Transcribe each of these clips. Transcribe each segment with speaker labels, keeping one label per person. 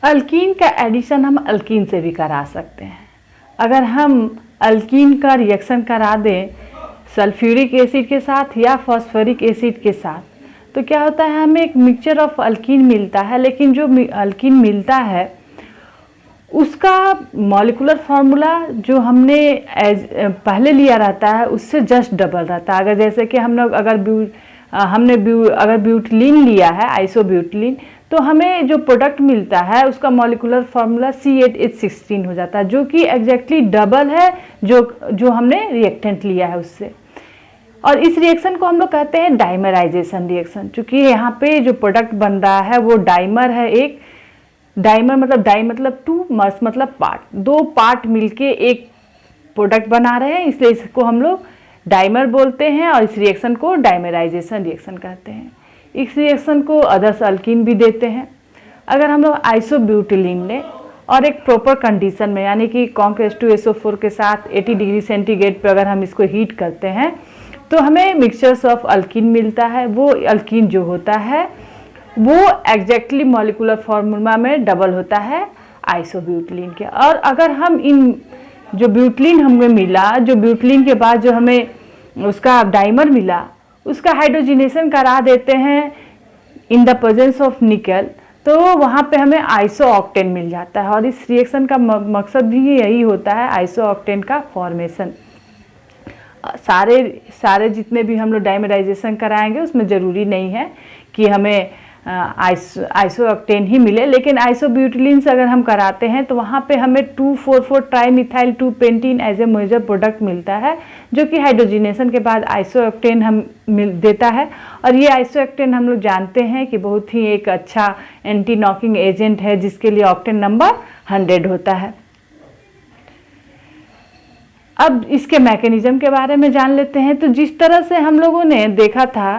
Speaker 1: Alkyne का addition हम alkyne से भी करा सकते हैं। अगर हम अल्कीन का रिएक्शन करा दें सल्फ्यूरिक एसिड के साथ या फॉस्फोरिक एसिड के साथ, तो क्या होता है, हमें एक मिक्सचर ऑफ अल्कीन मिलता है, लेकिन जो अल्कीन मिलता है उसका मॉलिक्यूलर फार्मूला जो हमने पहले लिया रहता है उससे जस्ट डबल रहता है। अगर जैसे कि हम लोग अगर ब्यूटिलीन लिया है, आइसोब्यूटिलीन, तो हमें जो प्रोडक्ट मिलता है उसका मॉलिक्यूलर फार्मूला C8H16 हो जाता है, जो कि एग्जैक्टली डबल है जो हमने रिएक्टेंट लिया है उससे। और इस रिएक्शन को हम लोग कहते हैं डाइमराइजेशन रिएक्शन। चूँकि यहाँ पे जो प्रोडक्ट बन रहा है वो डाइमर है, एक डाइमर मतलब डाई मतलब टू, मर्स मतलब पार्ट, दो पार्ट मिलके एक प्रोडक्ट बना रहे हैं, इसलिए इसको हम लोग डाइमर बोलते हैं और इस रिएक्शन को डाइमराइजेशन रिएक्शन कहते हैं। इस रिएक्शन को अदर्स अल्कीन भी देते हैं। अगर हम लोग आइसोब्यूटिलीन लें और एक प्रॉपर कंडीशन में, यानी कि Conc2SO4 के साथ 80 डिग्री सेंटीग्रेड पर अगर हम इसको हीट करते हैं तो हमें मिक्सचर्स ऑफ अल्कीन मिलता है। वो अल्कीन जो होता है वो एग्जैक्टली मॉलिक्यूलर फार्मूला में डबल होता है आइसोब्यूटिलीन के। और अगर हम इन जो ब्यूटिलीन हमें मिला, जो ब्यूटिलीन के बाद जो हमें उसका डाइमर मिला, उसका हाइड्रोजिनेशन करा देते हैं इन द प्रेजेंस ऑफ निकल, तो वहाँ पे हमें आइसोऑक्टेन मिल जाता है। और इस रिएक्शन का मकसद भी यही होता है, आइसोऑक्टेन का फॉर्मेशन। सारे जितने भी हम लोग डाइमराइजेशन कराएंगे उसमें ज़रूरी नहीं है कि हमें आइसोऑक्टेन ही मिले, लेकिन आइसोब्यूटिलीन से अगर हम कराते हैं तो वहाँ पे हमें 2,4,4 trimethyl 2 pentene as a major product मिलता है, जो कि हाइड्रोजिनेशन के बाद आइसोऑक्टेन हम देता है। और ये आइसोऑक्टेन हम लोग जानते हैं कि बहुत ही एक अच्छा एंटी नॉकिंग एजेंट है, जिसके लिए ऑक्टेन नंबर 100 होता है। अब इसके मैकेनिज्म के बारे में जान लेते हैं। तो जिस तरह से हम लोगों ने देखा था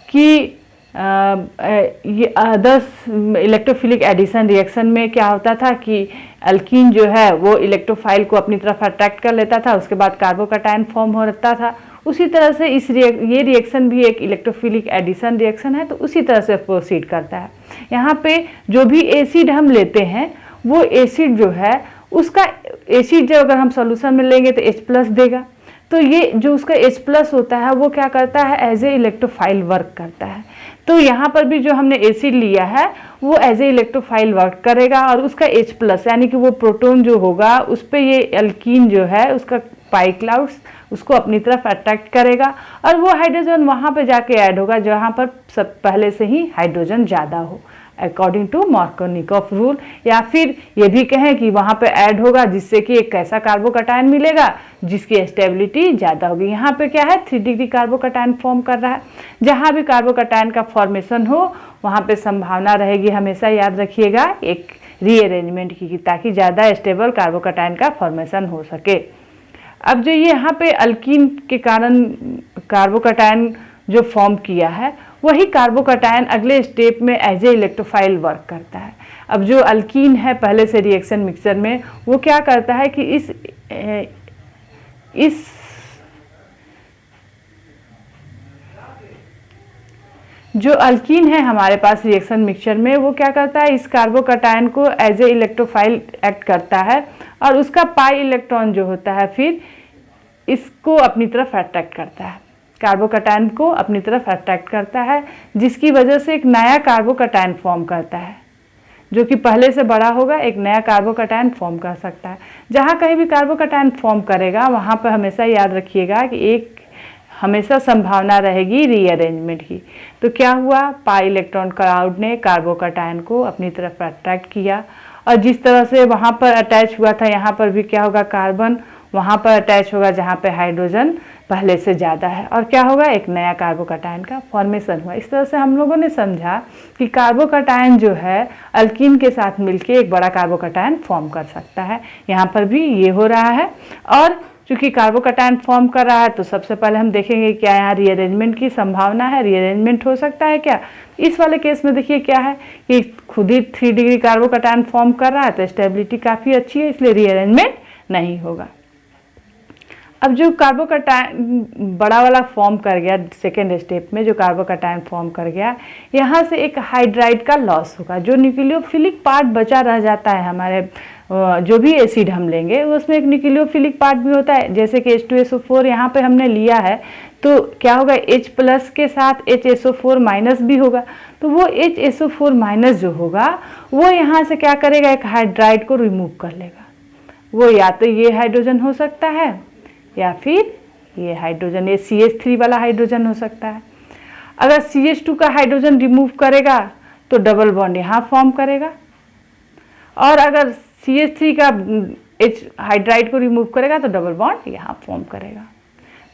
Speaker 1: कि ये अदर्स इलेक्ट्रोफिलिक एडिशन रिएक्शन में क्या होता था कि अल्कीन जो है वो इलेक्ट्रोफाइल को अपनी तरफ अट्रैक्ट कर लेता था, उसके बाद कार्बोकैटायन फॉर्म होता था। उसी तरह से ये रिएक्शन भी एक इलेक्ट्रोफिलिक एडिशन रिएक्शन है, तो उसी तरह से प्रोसीड करता है। यहाँ पे जो भी एसिड हम लेते हैं वो एसिड जो है उसका एसिड जो अगर हम सॉल्यूशन में लेंगे तो H+ देगा, तो ये जो उसका H+ होता है वो क्या करता है, एज ए इलेक्ट्रोफाइल वर्क करता है। तो यहाँ पर भी जो हमने एसिड लिया है वो एज ए इलेक्ट्रोफाइल वर्क करेगा और उसका H+ यानी कि वो प्रोटॉन जो होगा उस पर ये अल्कीन जो है उसका पाई क्लाउड्स उसको अपनी तरफ अट्रैक्ट करेगा और वो हाइड्रोजन वहाँ पे जाके ऐड होगा जहाँ पर सब पहले से ही हाइड्रोजन ज़्यादा हो, अकॉर्डिंग टू मार्कोनिकॉफ रूल। या फिर ये भी कहें कि वहाँ पे ऐड होगा जिससे कि एक ऐसा कार्बोकैटायन मिलेगा जिसकी स्टेबिलिटी ज़्यादा होगी। यहाँ पे क्या है, 3 डिग्री कार्बोकैटायन फॉर्म कर रहा है। जहाँ भी कार्बोकैटायन का फॉर्मेशन हो वहाँ पे संभावना रहेगी, हमेशा याद रखिएगा, एक रीअरेंजमेंट की, ताकि ज़्यादा स्टेबल कार्बोकैटायन का फॉर्मेशन हो सके। अब जो ये यहाँ पे अल्कीन के कारण कार्बोकैटायन जो फॉर्म किया है वही कार्बोकैटायन अगले स्टेप में एज ए इलेक्ट्रोफाइल वर्क करता है। अब जो अल्कीन है पहले से रिएक्शन मिक्सचर में वो क्या करता है कि इस जो अल्कीन है हमारे पास रिएक्शन मिक्सचर में वो क्या करता है, इस कार्बोकैटायन को एज ए इलेक्ट्रोफाइल एक्ट करता है और उसका पाई इलेक्ट्रॉन जो होता है फिर इसको अपनी तरफ अट्रैक्ट करता है, कार्बोकैटायन को अपनी तरफ अट्रैक्ट करता है, जिसकी वजह से एक नया कार्बोकैटायन फॉर्म करता है जो कि पहले से बड़ा होगा, एक नया कार्बोकैटायन फॉर्म कर सकता है। जहाँ कहीं भी कार्बोकैटायन फॉर्म करेगा वहाँ पर हमेशा याद रखिएगा कि एक हमेशा संभावना रहेगी रीअरेंजमेंट की। तो क्या हुआ, पाई इलेक्ट्रॉन क्लाउड ने कार्बोकैटायन को अपनी तरफ अट्रैक्ट किया और जिस तरह से वहाँ पर अटैच हुआ था यहाँ पर भी क्या होगा, कार्बन वहाँ पर अटैच होगा जहाँ पे हाइड्रोजन पहले से ज़्यादा है और क्या होगा, एक नया कार्बोकैटायन का फॉर्मेशन हुआ। इस तरह से हम लोगों ने समझा कि कार्बोकैटायन जो है अल्कीन के साथ मिलके एक बड़ा कार्बोकैटायन फॉर्म कर सकता है। यहाँ पर भी ये हो रहा है और चूँकि कार्बोकैटायन फॉर्म कर रहा है तो सबसे पहले हम देखेंगे क्या यहाँ रीअरेंजमेंट की संभावना है, रीअरेंजमेंट हो सकता है क्या। इस वाले केस में देखिए क्या है कि खुद ही 3 डिग्री कार्बोकैटायन फॉर्म कर रहा है तो स्टेबिलिटी काफ़ी अच्छी है, इसलिए रीअरेंजमेंट नहीं होगा। अब जो कार्बोकैटायन बड़ा वाला फॉर्म कर गया सेकेंड स्टेप में, जो कार्बोकैटायन फॉर्म कर गया, यहाँ से एक हाइड्राइड का लॉस होगा। जो न्यूक्लियोफिलिक पार्ट बचा रह जाता है हमारे जो भी एसिड हम लेंगे उसमें एक न्यूक्लियोफिलिक पार्ट भी होता है, जैसे कि H2SO4 यहाँ पे हमने लिया है तो क्या होगा, H प्लस के साथ HSO4 माइनस भी होगा। तो वो HSO4 माइनस जो होगा वो यहाँ से क्या करेगा, एक हाइड्राइड को रिमूव कर लेगा। वो या तो ये हाइड्रोजन हो सकता है या फिर ये हाइड्रोजन, ये CH3 वाला हाइड्रोजन हो सकता है। अगर CH2 का हाइड्रोजन रिमूव करेगा तो डबल बॉन्ड यहाँ फॉर्म करेगा, और अगर CH3 का H हाइड्राइड को रिमूव करेगा तो डबल बॉन्ड यहाँ फॉर्म करेगा।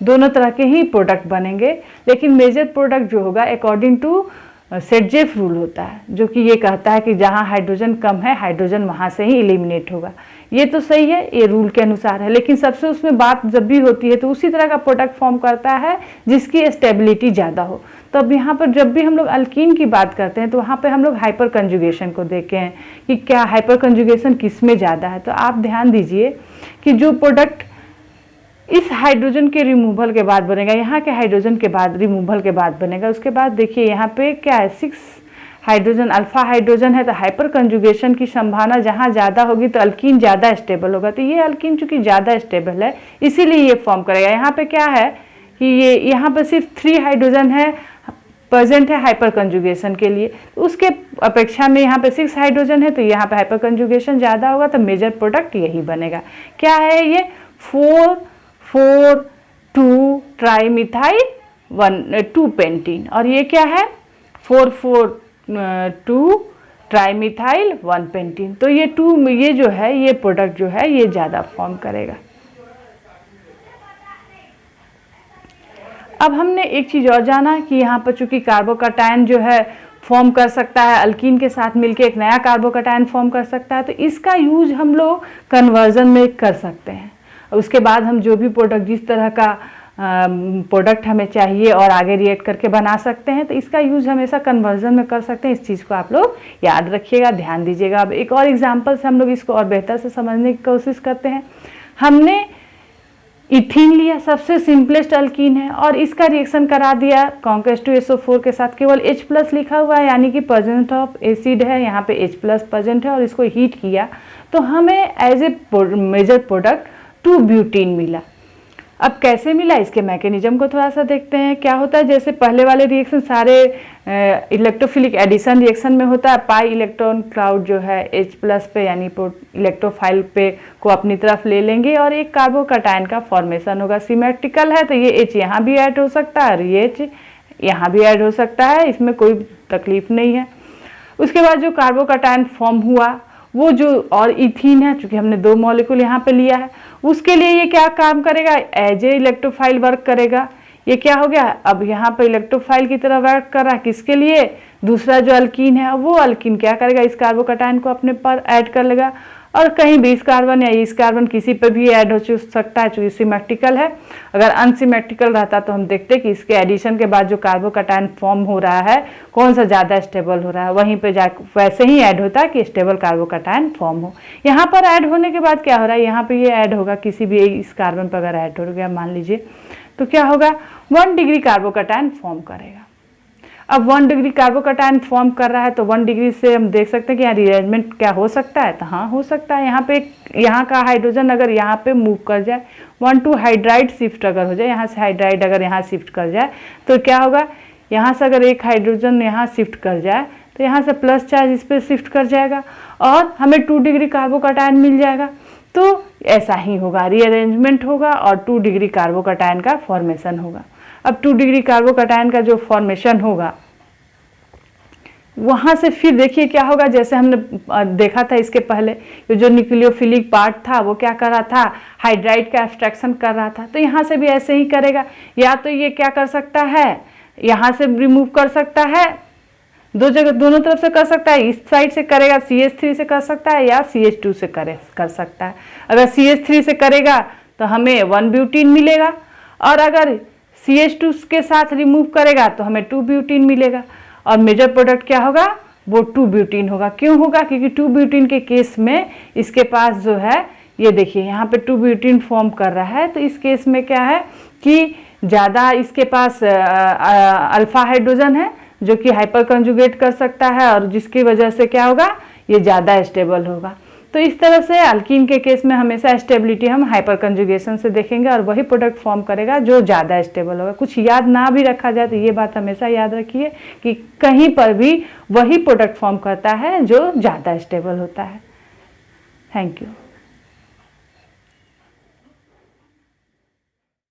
Speaker 1: दोनों तरह के ही प्रोडक्ट बनेंगे, लेकिन मेजर प्रोडक्ट जो होगा अकॉर्डिंग टू सेटजेफ रूल होता है, जो कि ये कहता है कि जहाँ हाइड्रोजन कम है हाइड्रोजन वहाँ से ही एलिमिनेट होगा। ये तो सही है, ये रूल के अनुसार है, लेकिन सबसे उसमें बात जब भी होती है तो उसी तरह का प्रोडक्ट फॉर्म करता है जिसकी स्टेबिलिटी ज़्यादा हो। तो अब यहाँ पर जब भी हम लोग अल्कीन की बात करते हैं तो वहाँ पे हम लोग हाइपर कंजुगेशन को देखें हैं कि क्या हाइपर कंजुगेशन किस में ज़्यादा है। तो आप ध्यान दीजिए कि जो प्रोडक्ट इस हाइड्रोजन के रिमूवल के बाद बनेगा, यहाँ के हाइड्रोजन के बाद रिमूवल के बाद बनेगा, उसके बाद देखिए यहाँ पे क्या है, 6 हाइड्रोजन अल्फा हाइड्रोजन है, तो हाइपर कंजुगेशन की संभावना जहाँ ज़्यादा होगी तो अल्कीन ज़्यादा स्टेबल होगा। तो ये अल्कीन चूँकि ज़्यादा स्टेबल है इसीलिए ये फॉर्म करेगा। यहाँ पे क्या है कि ये यहाँ पर सिर्फ 3 हाइड्रोजन है प्रेजेंट है हाइपर कंजुगेशन के लिए, उसके अपेक्षा में यहाँ पे 6 हाइड्रोजन है तो यहाँ पे हाइपर कंजुगेशन ज़्यादा होगा, तो मेजर प्रोडक्ट यही बनेगा। क्या है ये, 4,4,2 ट्राईमिथाइल 2 पेंटीन, और ये क्या है 4,4,2 ट्राईमिथाइल 1 पेंटीन। तो ये ये जो है ये प्रोडक्ट जो है ये ज़्यादा फॉर्म करेगा। अब हमने एक चीज़ और जाना कि यहाँ पर चूंकि कार्बोकैटायन जो है फॉर्म कर सकता है, अल्कीन के साथ मिलके एक नया कार्बोकैटायन फॉर्म कर सकता है, तो इसका यूज हम लोग कन्वर्जन में कर सकते हैं। उसके बाद हम जो भी प्रोडक्ट जिस तरह का प्रोडक्ट हमें चाहिए और आगे रिएक्ट करके बना सकते हैं, तो इसका यूज हमेशा कन्वर्जन में कर सकते हैं। इस चीज़ को आप लोग याद रखिएगा, ध्यान दीजिएगा। अब एक और एग्जांपल से हम लोग इसको और बेहतर से समझने की कोशिश करते हैं। हमने इथीन लिया, सबसे सिंपलेस्ट अल्कीन है, और इसका रिएक्शन करा दिया H2SO4 के साथ, केवल H प्लस लिखा हुआ है यानी कि प्रेजेंट ऑफ एसिड है, यहाँ पे H प्लस प्रेजेंट है, और इसको हीट किया तो हमें as a major product 2 butene मिला। अब कैसे मिला, इसके मैकेनिज्म को थोड़ा सा देखते हैं। क्या होता है, जैसे पहले वाले रिएक्शन सारे इलेक्ट्रोफिलिक एडिशन रिएक्शन में होता है, पाई इलेक्ट्रॉन क्लाउड जो है H प्लस पे यानी इलेक्ट्रोफाइल पे को अपनी तरफ ले लेंगे और एक कार्बोकैटायन का फॉर्मेशन होगा। सिमेट्रिकल है तो ये H यहाँ भी ऐड हो सकता है और ये H यहाँ भी ऐड हो सकता है, इसमें कोई तकलीफ नहीं है। उसके बाद जो कार्बोकैटायन फॉर्म हुआ वो जो और इथीन है, चूंकि हमने 2 मॉलिक्यूल यहाँ पे लिया है, उसके लिए ये क्या काम करेगा, एज ए इलेक्ट्रोफाइल वर्क करेगा। ये क्या हो गया, अब यहाँ पे इलेक्ट्रोफाइल की तरह वर्क कर रहा है, किसके लिए, दूसरा जो अल्कीन है वो अल्कीन क्या करेगा, इस कार्बोकैटायन को अपने पर ऐड कर लेगा, और कहीं भी इस कार्बन या इस कार्बन किसी पर भी ऐड हो सकता है चूँकि सिमेट्रिकल है। अगर अनसिमेट्रिकल रहता तो हम देखते कि इसके एडिशन के बाद जो कार्बोकैटायन फॉर्म हो रहा है कौन सा ज़्यादा स्टेबल हो रहा है, वहीं पे जा वैसे ही ऐड होता है कि स्टेबल कार्बोकैटायन फॉर्म हो। यहाँ पर ऐड होने के बाद क्या हो रहा है, यहाँ पर ये ऐड होगा किसी भी इस कार्बन पर अगर ऐड हो गया मान लीजिए, तो क्या होगा 1 डिग्री कार्बोकैटायन फॉर्म करेगा। अब 1 डिग्री कार्बोकैटायन फॉर्म कर रहा है तो 1 डिग्री से हम देख सकते हैं कि यहाँ रीअरेंजमेंट क्या हो सकता है, तो हाँ हो सकता है। यहाँ पे यहाँ का हाइड्रोजन अगर यहाँ पे मूव कर जाए, 1 to हाइड्राइड शिफ्ट अगर हो जाए, यहाँ से हाइड्राइड अगर यहाँ शिफ्ट कर जाए तो क्या होगा, यहाँ से अगर एक हाइड्रोजन यहाँ शिफ्ट कर जाए तो यहाँ से प्लस चार्ज इस पर शिफ्ट कर जाएगा और हमें 2 डिग्री कार्बोकैटायन मिल जाएगा। तो ऐसा ही होगा, रीअरेंजमेंट होगा और 2 डिग्री कार्बोकैटायन का फॉर्मेशन होगा। अब 2 डिग्री कार्बोकैटायन का जो फॉर्मेशन होगा वहाँ से फिर देखिए क्या होगा, जैसे हमने देखा था इसके पहले जो न्यूक्लियोफिलिक पार्ट था वो क्या कर रहा था, हाइड्राइड का एब्स्ट्रैक्शन कर रहा था, तो यहाँ से भी ऐसे ही करेगा। या तो ये क्या कर सकता है, यहाँ से रिमूव कर सकता है, दोनों तरफ से कर सकता है, इस साइड से करेगा CH3 से कर सकता है या CH2 से कर सकता है। अगर CH3 से करेगा तो हमें 1 ब्यूटीन मिलेगा, और अगर CH2 के साथ रिमूव करेगा तो हमें 2 ब्यूटीन मिलेगा, और मेजर प्रोडक्ट क्या होगा, वो 2 ब्यूटीन होगा। क्यों होगा, क्योंकि 2 ब्यूटीन के केस में इसके पास जो है ये देखिए यहाँ पे 2 ब्यूटीन फॉर्म कर रहा है। तो इस केस में क्या है कि ज़्यादा इसके पास अल्फा हाइड्रोजन है जो कि हाइपर कंजुगेट कर सकता है, और जिसकी वजह से क्या होगा, ये ज़्यादा स्टेबल होगा। तो इस तरह से अल्कीन के केस में हमेशा स्टेबिलिटी हम हाइपर कंजुगेशन से देखेंगे और वही प्रोडक्ट फॉर्म करेगा जो ज़्यादा स्टेबल होगा। कुछ याद ना भी रखा जाए तो ये बात हमेशा याद रखिए कि कहीं पर भी वही प्रोडक्ट फॉर्म करता है जो ज़्यादा स्टेबल होता है। Thank you.